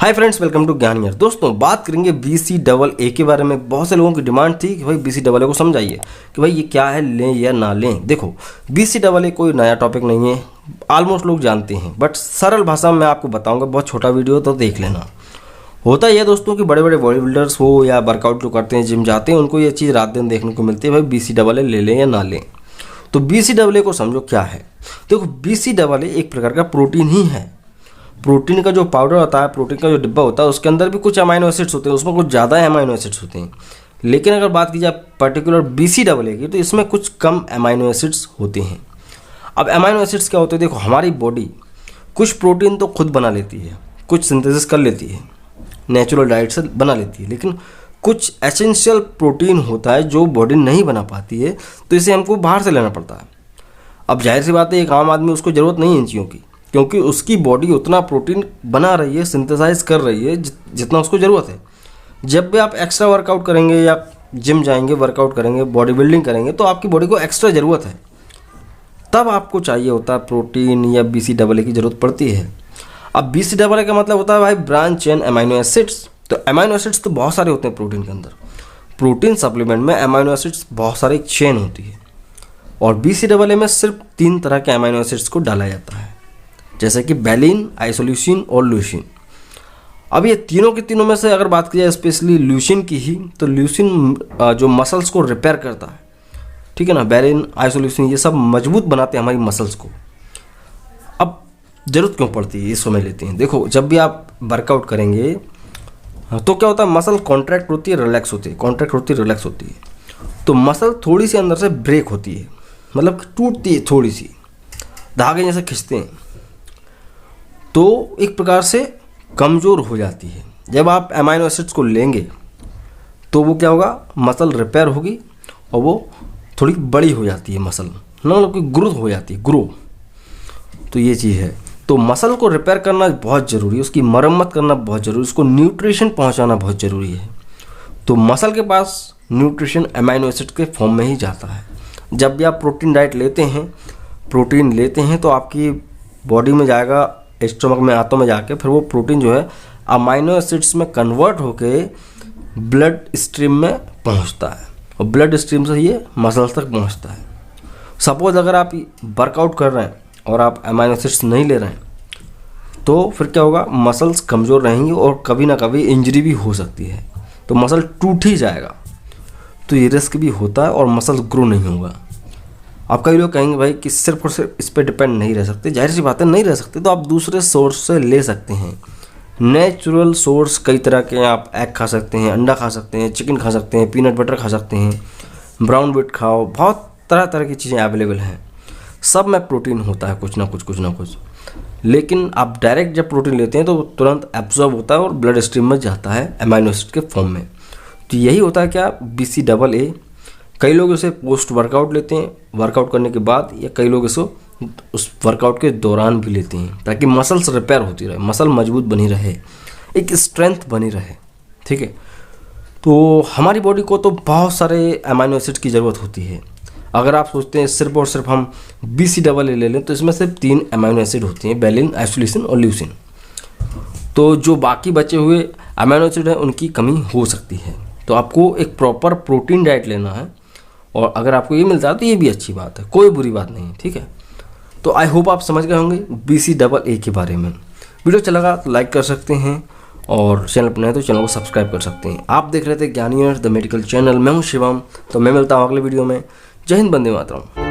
Hi friends, welcome to ज्ञान यार। दोस्तों बात करेंगे BCAA के बारे में। बहुत से लोगों की डिमांड थी कि भाई BCAA को समझाइए कि भाई ये क्या है, लें या ना लें। देखो BCAA कोई नया टॉपिक नहीं है, ऑलमोस्ट लोग जानते हैं, बट सरल भाषा में मैं आपको बताऊंगा। बहुत छोटा वीडियो तो देख लेना। होता यह दोस्तों कि बड़े बड़े बॉडी बिल्डर्स हो या वर्कआउट जो करते हैं, जिम जाते हैं, उनको ये चीज़ रात दिन देखने को मिलती है भाई BCAA ले लें या ना लें। तो BCAA को समझो क्या है। देखो BCAA एक प्रकार का प्रोटीन ही है। प्रोटीन का जो पाउडर होता है, प्रोटीन का जो डिब्बा होता है, उसके अंदर भी कुछ अमाइनो एसिड्स होते हैं, उसमें कुछ ज़्यादा अमाइनो एसिड्स होते हैं। लेकिन अगर बात की जाए पर्टिकुलर BCAA की, तो इसमें कुछ कम अमाइनो एसिड्स होते हैं। अब अमाइनो एसिड्स क्या होते हैं? देखो हमारी बॉडी कुछ प्रोटीन तो खुद बना लेती है, कुछ सिंथेसिस कर लेती है, नेचुरल डाइट से बना लेती है, लेकिन कुछ एसेंशियल प्रोटीन होता है जो बॉडी नहीं बना पाती है, तो इसे हमको बाहर से लेना पड़ता है। अब जाहिर सी बात है, एक आम आदमी उसको ज़रूरत नहीं है इन चीज़ों की, क्योंकि उसकी बॉडी उतना प्रोटीन बना रही है, सिंथेसाइज कर रही है जितना उसको ज़रूरत है। जब भी आप एक्स्ट्रा वर्कआउट करेंगे या जिम जाएंगे, वर्कआउट करेंगे, बॉडी बिल्डिंग करेंगे, तो आपकी बॉडी को एक्स्ट्रा ज़रूरत है, तब आपको चाहिए होता है प्रोटीन या BCAA की ज़रूरत पड़ती है। अब BCAA का मतलब होता है भाई ब्रांच चेन अमाइनो एसिड्स। तो अमाइनो एसिड्स तो बहुत सारे होते हैं प्रोटीन के अंदर। प्रोटीन सप्लीमेंट में अमाइनो एसिड्स बहुत सारे चेन होती है, और BCAA में सिर्फ 3 तरह के अमाइनो एसिड्स को डाला जाता है, जैसे कि वैलिन, आइसोल्यूसिन और ल्यूसिन। अब ये तीनों के तीनों में से अगर बात की जाए स्पेशली ल्यूसिन की ही, तो ल्यूसिन जो मसल्स को रिपेयर करता है, ठीक है ना। वैलिन, आइसोल्यूसिन ये सब मजबूत बनाते हैं हमारी मसल्स को। अब ज़रूरत क्यों पड़ती है ये समझ लेते हैं। देखो जब भी आप वर्कआउट करेंगे तो क्या होता है, मसल कॉन्ट्रैक्ट होती है, रिलैक्स होती है, कॉन्ट्रैक्ट होती है, रिलैक्स होती है। तो मसल थोड़ी सी अंदर से ब्रेक होती है, मतलब टूटती है, थोड़ी सी धागे जैसे खींचते हैं, तो एक प्रकार से कमज़ोर हो जाती है। जब आप अमाइनो एसिड्स को लेंगे तो वो क्या होगा, मसल रिपेयर होगी और वो थोड़ी बड़ी हो जाती है मसल, मतलब कि ग्रोथ हो जाती है, ग्रो। तो ये चीज़ है। तो मसल को रिपेयर करना बहुत ज़रूरी है, उसकी मरम्मत करना बहुत ज़रूरी है, उसको न्यूट्रिशन पहुंचाना बहुत ज़रूरी है। तो मसल के पास न्यूट्रिशन अमाइनो एसिड के फॉर्म में ही जाता है। जब भी आप प्रोटीन डाइट लेते हैं, प्रोटीन लेते हैं, तो आपकी बॉडी में जाएगा, स्टमक में, आंतों में जाके फिर वो प्रोटीन जो है अमाइनो एसिड्स में कन्वर्ट होके ब्लड स्ट्रीम में पहुंचता है, और ब्लड स्ट्रीम से ये मसल्स तक पहुंचता है। सपोज अगर आप वर्कआउट कर रहे हैं और आप अमाइनो एसिड्स नहीं ले रहे हैं, तो फिर क्या होगा, मसल्स कमज़ोर रहेंगी और कभी ना कभी इंजरी भी हो सकती है, तो मसल टूट ही जाएगा। तो ये रिस्क भी होता है और मसल ग्रो नहीं होगा। आप कई लोग कहेंगे भाई कि सिर्फ और सिर्फ इस पर डिपेंड नहीं रह सकते। जाहिर सी बात है, नहीं रह सकते, तो आप दूसरे सोर्स से ले सकते हैं। नेचुरल सोर्स कई तरह के हैं। आप एग खा सकते हैं, अंडा खा सकते हैं, चिकन खा सकते हैं, पीनट बटर खा सकते हैं, ब्राउन ब्रेड खाओ, बहुत तरह तरह की चीज़ें अवेलेबल हैं। सब में प्रोटीन होता है, कुछ ना कुछ। लेकिन आप डायरेक्ट जब प्रोटीन लेते हैं तो तुरंत एब्जॉर्ब होता है और ब्लड स्ट्रीम में जाता है अमाइनो एसिड के फॉर्म में। तो यही होता है क्या, BCAA। कई लोग इसे पोस्ट वर्कआउट लेते हैं, वर्कआउट करने के बाद, या कई लोग इसको उस वर्कआउट के दौरान भी लेते हैं, ताकि मसल्स रिपेयर होती रहे, मसल मजबूत बनी रहे, एक स्ट्रेंथ बनी रहे, ठीक है। तो हमारी बॉडी को तो बहुत सारे अमाइनो एसिड की ज़रूरत होती है। अगर आप सोचते हैं सिर्फ और सिर्फ हम BCAA ले लें, तो इसमें सिर्फ 3 अमाइनो एसिड होते हैं, वैलिन, आइसोल्यूसिन और ल्यूसिन। तो जो बाकी बचे हुए अमाइनो एसिड हैं उनकी कमी हो सकती है। तो आपको एक प्रॉपर प्रोटीन डाइट लेना है, और अगर आपको ये मिलता है तो ये भी अच्छी बात है, कोई बुरी बात नहीं, ठीक है। तो आई होप आप समझ गए होंगे BCAA के बारे में। वीडियो अच्छा लगा तो लाइक कर सकते हैं, और चैनल पर नए तो चैनल को सब्सक्राइब कर सकते हैं। आप देख रहे थे ज्ञान यार द मेडिकल चैनल। मैं हूँ शिवम, तो मैं मिलता हूँ अगले वीडियो में। जय हिंद, वंदे मातरम।